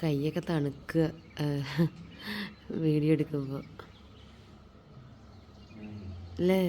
കൈയൊക്കെ തണുക്കുക വീഡിയോ എടുക്കുമ്പോൾ അല്ലേ.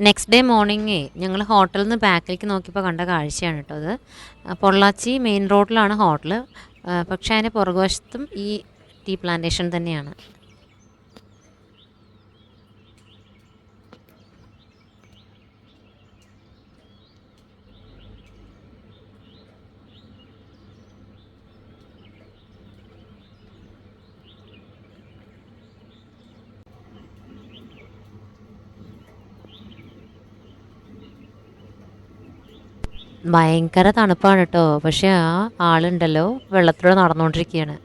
നെക്സ്റ്റ് ഡേ മോർണിംഗേ ഞങ്ങൾ ഹോട്ടലിൽ നിന്ന് ബാക്കിലേക്ക് നോക്കിയപ്പോൾ കണ്ട കാഴ്ചയാണ് കേട്ടോ അത്. പൊള്ളാച്ചി മെയിൻ റോഡിലാണ് ഹോട്ടൽ, പക്ഷേ അതിൻ്റെ പുറകുവശത്തും ഈ ടീ പ്ലാന്റേഷൻ തന്നെയാണ്. ഭയങ്കര തണുപ്പാണ് കേട്ടോ, പക്ഷെ ആ ആളുണ്ടല്ലോ വെള്ളത്തിലൂടെ നടന്നുകൊണ്ടിരിക്കുകയാണ്.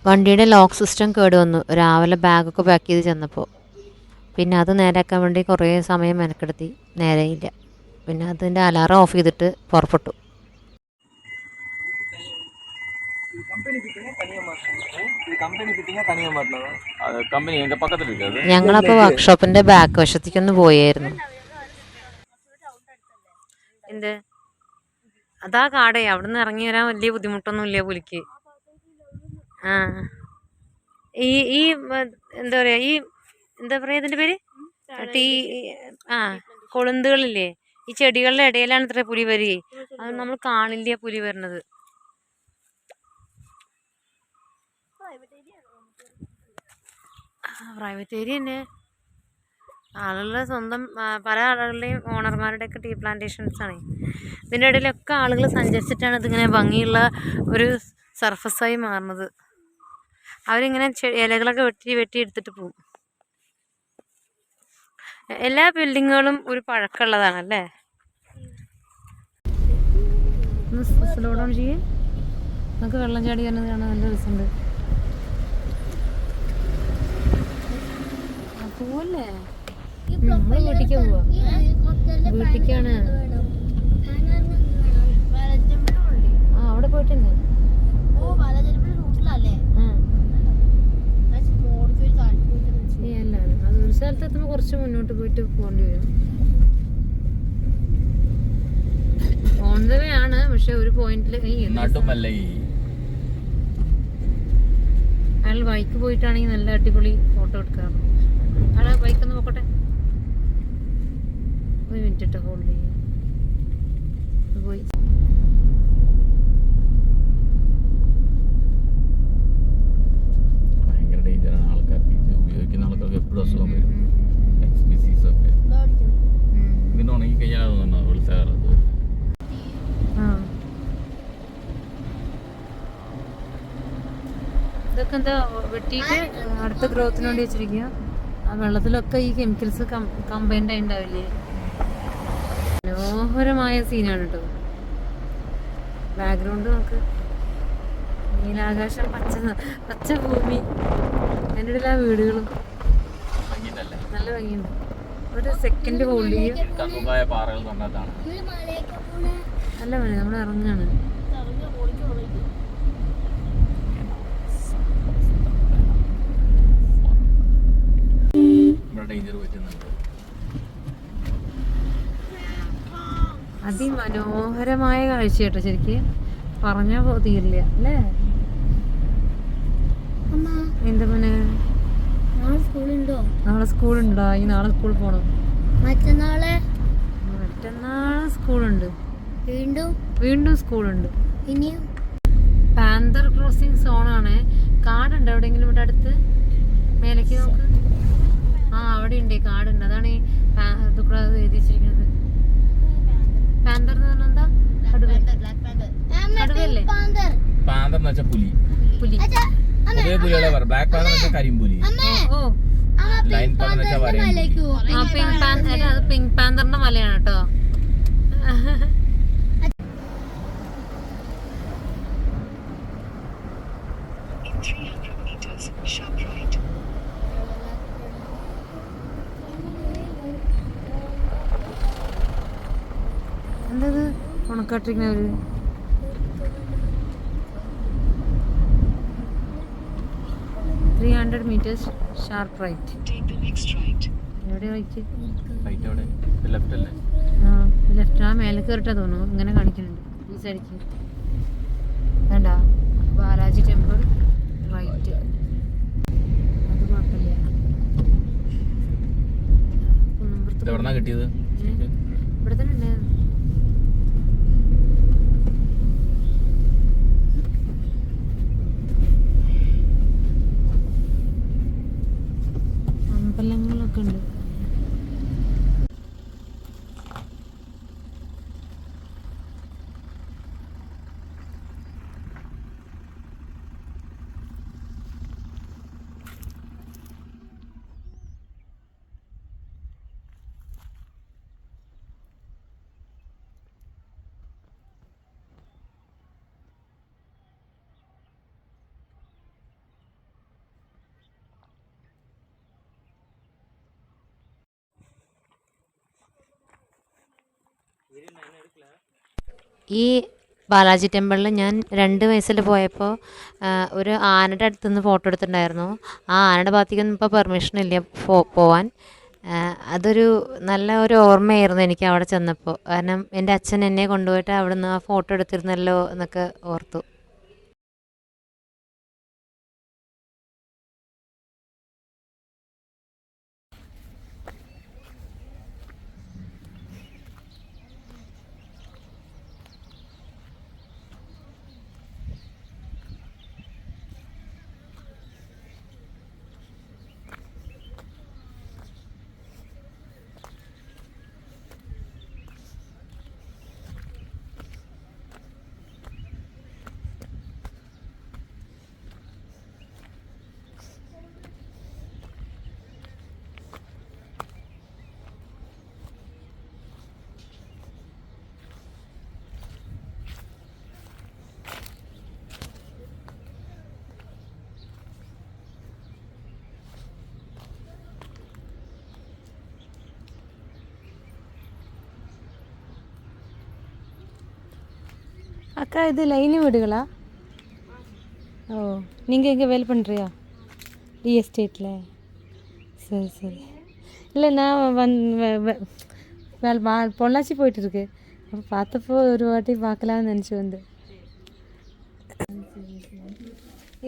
വണ്ടിയുടെ ലോക്ക് സിസ്റ്റം കേട് വന്നു രാവിലെ ബാഗൊക്കെ പാക്ക് ചെയ്ത് ചെന്നപ്പോൾ. പിന്നെ അത് നേരെയാക്കാൻ വേണ്ടി കുറേ സമയം മെനക്കെടുത്തി, നേരെയില്ല. പിന്നെ അതിൻ്റെ അലാറം ഓഫ് ചെയ്തിട്ട് പുറപ്പെട്ടു. ഞങ്ങളപ്പോൾ വർക്ക്ഷോപ്പിൻ്റെ ബാക്ക് വശത്തേക്കൊന്ന് പോയായിരുന്നു. എന്ത് അതാ കാടേ, അവിടെ നിന്ന് ഇറങ്ങി വരാൻ വലിയ ബുദ്ധിമുട്ടൊന്നും ഇല്ല പുലിക്ക്. ആ ഈ ഈ എന്താ പറയുക, ഈ എന്താ പറയുക ഇതിൻ്റെ പേര്, ടീ കൊളുന്തുകളില്ലേ, ഈ ചെടികളുടെ ഇടയിലാണ് ഇത്ര പുലി വരികയെ. അത് നമ്മൾ കാണില്ല പുലി വരുന്നത്. പ്രൈവറ്റ് ഏരിയ തന്നെ, ആളുകളുടെ സ്വന്തം, പല ആളുകളുടെയും ഓണർമാരുടെയൊക്കെ ടീ പ്ലാന്റേഷൻസ് ആണ്. ഇതിൻ്റെ ഇടയിലൊക്കെ ആളുകൾ സഞ്ചരിച്ചിട്ടാണ് ഇതിങ്ങനെ ഭംഗിയുള്ള ഒരു സർഫസായി മാറുന്നത്. അവരിങ്ങനെ ഇലകളൊക്കെ വെട്ടി എടുത്തിട്ട് പോകും. എല്ലാ ബിൽഡിങ്ങുകളും ഒരു പഴക്കമുള്ളതാണല്ലേ. സ്ലോ ഡൗൺ ചെയ്യേ, നമുക്ക് വെള്ളം ചാടി വരുന്നത് കാണാൻ നല്ല രസമുണ്ട്. പോവല്ലേ, നമ്മള് വീട്ടിലേക്ക് പോവാ, വീട്ടിലേക്കാണ്. അവിടെ പോയിട്ടുണ്ട്. അത് ഒരു സ്ഥലത്ത് എത്തുമ്പോൾ കുറച്ച് മുന്നോട്ട് പോയിട്ട് പോകേണ്ടി വരും. ഓൺ ദ വേ ആണ്, പക്ഷെ ഒരു പോയിന്റിൽ അയാൾ ബൈക്ക് പോയിട്ടാണെങ്കിൽ നല്ല അടിപൊളി ഫോട്ടോ എടുക്കാം. അയാളെ ബൈക്കൊന്ന് പോക്കട്ടെ, ഒരു മിനിറ്റ് ഇട്ട് ഹോൾഡ് ചെയ്യാം. പോയി എപ്പോഴും അസുഖം വരും. എക്സ്പീസീസ് ഒക്കെ ഇങ്ങനെ ഉണങ്ങി കഴിഞ്ഞാൽ വിളിച്ചാറുള്ളത്. ഇതൊക്കെ എന്താ വെട്ടിയിട്ട് അടുത്ത ഗ്രോത്തിന് വേണ്ടി വെച്ചിരിക്കുക. ആ വെള്ളത്തിലൊക്കെ ഈ കെമിക്കൽസ് കമ്പൈൻഡ് ആയി ഉണ്ടാവില്ലേ. മനോഹരമായ സീനാണ് കേട്ടോ. ബാക്ക്ഗ്രൗണ്ട് നമുക്ക് നീലാകാശം, പച്ച ഭൂമി, അതിൻ്റെ ഇടയിൽ ആ വീടുകളും നല്ല ഭംഗിയുണ്ട്. ഒരു സെക്കൻഡ് ഹോൾഡ് ചെയ്യും. നല്ല ഭംഗി. നമ്മൾ ഇറങ്ങാണ്. അതിമനോഹരമായ കാഴ്ച കേട്ടോ. ശരിക്ക് പറഞ്ഞാ തീരില്ല അല്ലേ? എന്താ മോനെ, നാളെ സ്കൂളുണ്ടോ? ഈ നാളെ സ്കൂളിൽ പോണം. മറ്റന്നാള് സ്കൂളുണ്ട്. വീണ്ടും സ്കൂളുണ്ട്. പാന്തർ ക്രോസിംഗ് സോണാണ്. കാടുണ്ട് എവിടെയെങ്കിലും ഇവിടെ അടുത്ത്? മേലേക്ക് നോക്ക്. ആ അവിടെ ഉണ്ട്, കാടുണ്ട്. അതാണ് ഈ എഴുതി വെച്ചിരിക്കുന്നത്. പാന്തർ എന്ന് പറഞ്ഞാൽ എന്താ? കടുവല്ലേ? പുലി. അത് പിങ്ക് പാന്തറിന്റെ മലയാണ് കേട്ടോ. എന്തത് ഉണക്കാട്ടിരിക്കുന്നവര്? meters sharp right. Take the next right. എവിടെ റൈറ്റ്? റൈറ്റ് അവിടെ ലെഫ്റ്റ് അല്ലേ? ആ ലെഫ്റ്റ്. ആ മേലെ കയറിട്ടാ തോന്നുന്നു. ഇങ്ങനെ കാണിക്കുന്നുണ്ട് ഈ സൈഡിലേക്ക്. വേണ്ട, ബാലാജി ടെമ്പിൾ റൈറ്റ്. അത് കുഴപ്പമില്ല. എവിടെന്നാ കിട്ടിയത്? ഇവിടെ തന്നെ ഉണ്ടായിരുന്നു. അമ്പലങ്ങളൊക്കെ ഉണ്ട്. ഈ ബാലാജി ടെമ്പിളിൽ ഞാൻ 2 വയസ്സിൽ പോയപ്പോൾ ഒരു ആനയുടെ അടുത്തുനിന്ന് ഫോട്ടോ എടുത്തിട്ടുണ്ടായിരുന്നു. ആ ആനയുടെ ഭാഗത്തേക്കൊന്നും ഇപ്പോൾ പെർമിഷൻ ഇല്ല പോവാൻ. അതൊരു നല്ല ഒരു ഓർമ്മയായിരുന്നു എനിക്ക് അവിടെ ചെന്നപ്പോൾ. കാരണം എൻ്റെ അച്ഛൻ എന്നെ കൊണ്ടുപോയിട്ട് അവിടെ നിന്ന് ആ ഫോട്ടോ എടുത്തിരുന്നല്ലോ എന്നൊക്കെ ഓർത്തു. அக்கா இது லைன் வீடுகளா? ஓ, நீங்கள் இங்கே வேலை பண்ணுறியா டி எஸ்டேட்டில்? சரி சரி. இல்லை நான் பொள்ளாச்சி போயிட்டுருக்கு. அப்போ பார்த்தப்போ ஒரு வாட்டி பார்க்கலான்னு நினச்சி வந்து.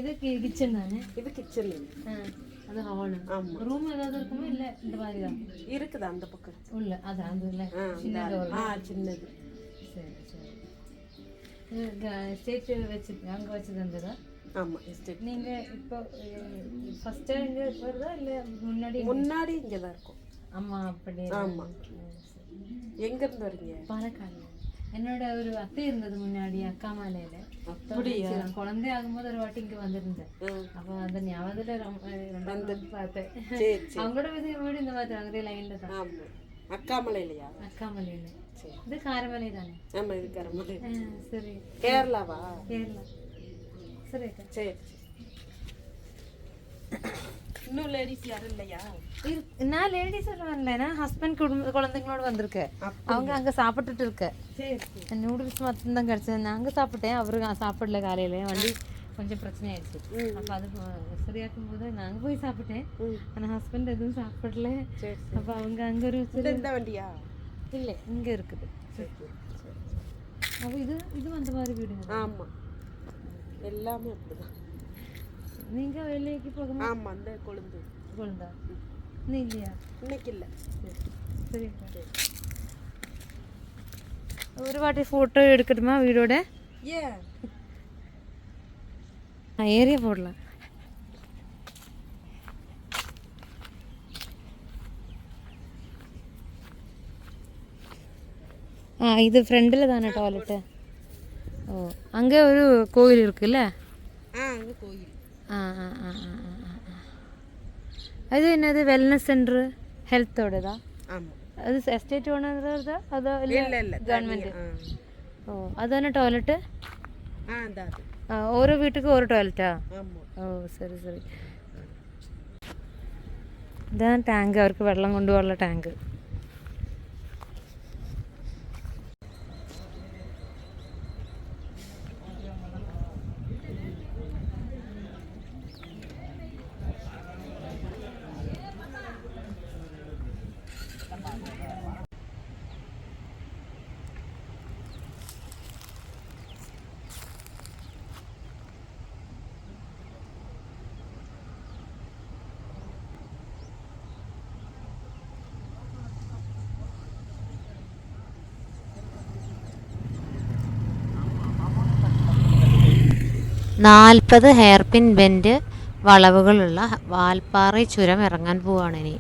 இது கிச்சன் தானே? இது கிச்சன். அது ஹாலு. ஆமாம். ரூம் ஏதாவது இருக்குமா? இல்லை இந்த மாதிரி தான் இருக்குது. அந்த பக்கம் உள்ள அதான் அது இல்லை சின்னது. சரி சரி. எஸ்டேட் வச்சு அங்கே வச்சு தந்ததா? ஆமாம், எஸ்டேட். நீங்கள் இப்போ ஃபஸ்ட்டு இங்கே வருதா இல்லை முன்னாடி இங்கே தான் இருக்கும்? ஆமாம். அப்படி. ஆமாம். எங்கேருந்து வரீங்க? பாலக்காடு. என்னோட ஒரு அத்தை இருந்தது முன்னாடி அக்காமலையில குழந்தை ஆகும்போது ஒரு வாட்டி இங்க வந்திருந்தேன். அப்ப அந்த ஞாபகத்துல வந்து பார்த்தேன். அவங்களோட வீடு இந்த மாதிரி அங்கே லைன்ல தான். அக்காமலையிலையா? அக்காமலையில. இது காரமலை தானே? ஆமா, இது காரமலை. சரி. கேரளாவா? கேரளா. சரி அக்கா. சரி. இன்னும் லேடிஸ் யாரும் இல்லையா? நான் லேடிஸ் வரல, நான் ஹஸ்பண்ட் குழந்தைங்களோட வந்திருக்கேன். அவங்க அங்க சாப்பிட்டுட்டு இருக்க. நூடுல்ஸ் மட்டும் தான் கிடைச்சது. நான் அங்க சாப்பிட்டேன், அவரு சாப்பிடல. காலையில வண்டி கொஞ்சம் பிரச்சனை ஆயிடுச்சு. அப்ப அது சரியாக்கும் போது நாங்க போய் சாப்பிட்டேன். ஆனா ஹஸ்பண்ட் எதுவும் சாப்பிடல. அப்ப அவங்க அங்க ஒரு வண்டியா இல்ல இங்க இருக்குது. அப்ப இது அந்த மாதிரி வீடுங்க. ஆமா, எல்லாமே அப்படிதான். நீங்க வேலைக்கு போகணும்? ஆமா, அந்த கொழுந்தா நீ இல்லையா? இன்னைக்கு இல்ல. சரி, ஒரு வாட்டி போட்டோ எடுக்கட்டுமா வீடோட? ஏரியா போடலாம். இது ஃப்ரெண்டில் தானே டாய்லெட்டு? ஓ, அங்கே ஒரு கோயில் இருக்குல்ல? அங்கே கோயில். அது என்னது வெல்னஸ் சென்டர் ஹெல்த்தோடதா? ஆமாம். அது எஸ்டேറ്റ് ഓണറുടെ അതോ ഇല്ല ഗവൺമെന്റ്? ഓ, അതാണ് ടോയ്ലറ്റ്? അതാ. ഓരോ വീട്ടിക്ക് ഓരോ ടോയ്ലറ്റാ? ഓ, ശരി ശരി. ഇതാണ് ടാങ്ക്, അവർക്ക് വെള്ളം കൊണ്ടുപോകാനുള്ള ടാങ്ക്. നാൽപ്പത് ഹെയർപിൻ ബെൻഡ് വളവുകളുള്ള വാൽപ്പാറ ചുരം ഇറങ്ങാൻ പോവുകയാണ് ഇനി.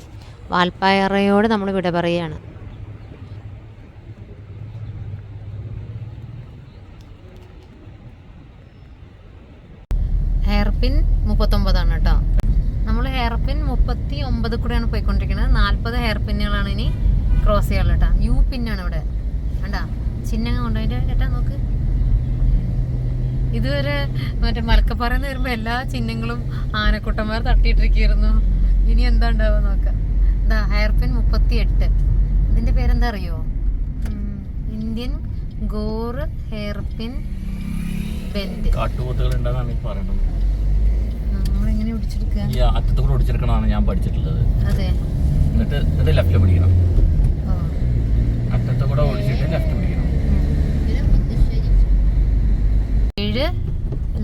വാൽപ്പാറയോട് നമ്മൾ വിട പറയുകയാണ്. ഹെയർപിൻ 39 കേട്ടോ. നമ്മൾ ഹെയർപിൻ 39 കൂടെയാണ് പോയിക്കൊണ്ടിരിക്കുന്നത്. 40 ഹെയർപിന്നുകളാണ് ഇനി ക്രോസ് ചെയ്യാനുള്ളത് കേട്ടോ. യു പിന്നാണ് ഇവിടെ കണ്ടാ, ചിഹ്നം കൊണ്ടുപോയിട്ട് കേട്ടാ നോക്ക്. ഇതുവരെ മറ്റേ മലക്കപ്പാറന്ന് വരുമ്പോ എല്ലാ ചിഹ്നങ്ങളും ആനക്കുട്ടന്മാർ തട്ടിയിട്ടിരിക്കുന്നു. ഇനി എന്താ ഉണ്ടാവുക നോക്കാം. എന്താ ഹെയർപിൻ 38. ഇതിന്റെ പേരെന്താ അറിയോ? Indian Gorr hairpin bend. നമ്മളിങ്ങനെ പിടിച്ചെടുക്കുക, അറ്റത്തുകൂടെ പിടിച്ചെടുക്കണമെന്നാണ് ഞാൻ പഠിച്ചിട്ടുള്ളത്. അതെ, എന്നിട്ട് ലെഫ്റ്റ് പിടിക്കണം. അറ്റത്തുകൂടെ ഓടിച്ചിട്ട് ലെഫ്റ്റ് പിടിക്കണം.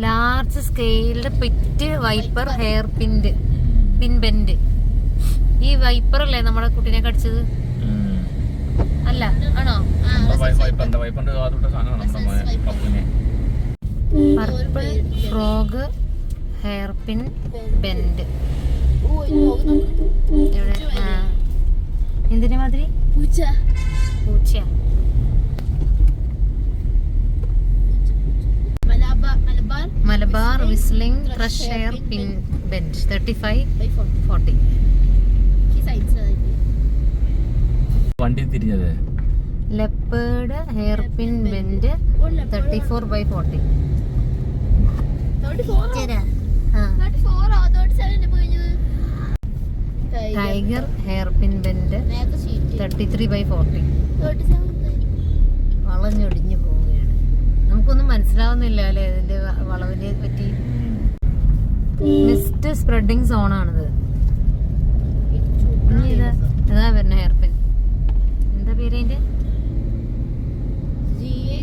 Large scaled pit viper hairpin bend. ഈ വൈപ്പർ അല്ലേ നമ്മുടെ കുട്ടീനെ കടിച്ചത്? അല്ല, ആണോ? Purple frog hairpin bend. എന്തിനു മാതിരി? പൂച്ച. Malabar whistling thrush hairpin bend 35/40. വണ്ടി തിരിഞ്ഞത്. Leopard hairpin bend 34/40. Tiger hairpin bend 33/40. വളഞ്ഞൊടിഞ്ഞു പോവുകയാണ്. നമുക്കൊന്നും മനസ്സിലാവുന്നില്ല അല്ലേ ഇതിന്റെ വളവിനെ പറ്റി. മിസ്റ്റ് സ്പ്രെഡിങ് സോണാണിത്. ഇനി ഇതാ വരുന്ന ഹെയർ പിൻ. എന്താ പേര് അതിന്റെ? GA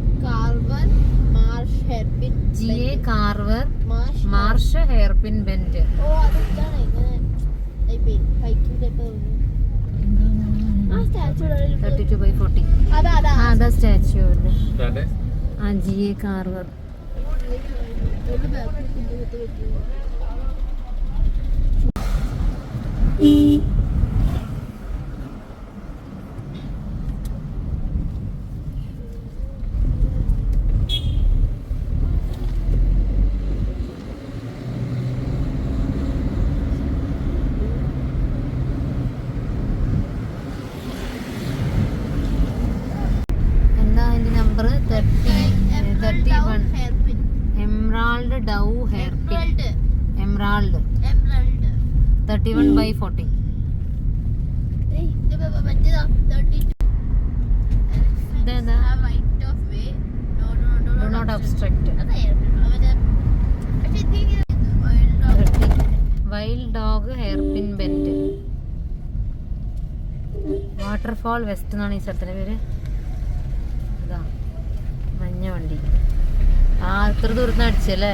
Carver Marsh hairpin bend. 32/40. അതാ സ്റ്റാച്യു വരുന്നത്. GA Carver. 31 emerald dove hairpin emerald 31/40 ഇതെന്താ do not obstruct wild dog hairpin bend waterfall west എന്നാണ് ഈ സ്ഥലത്തിൻ്റെ പേര്. ഇതാ മഞ്ഞ വണ്ടി. ആ ഇത്ര ദൂരത്ത് നിന്ന് അടിച്ചല്ലേ.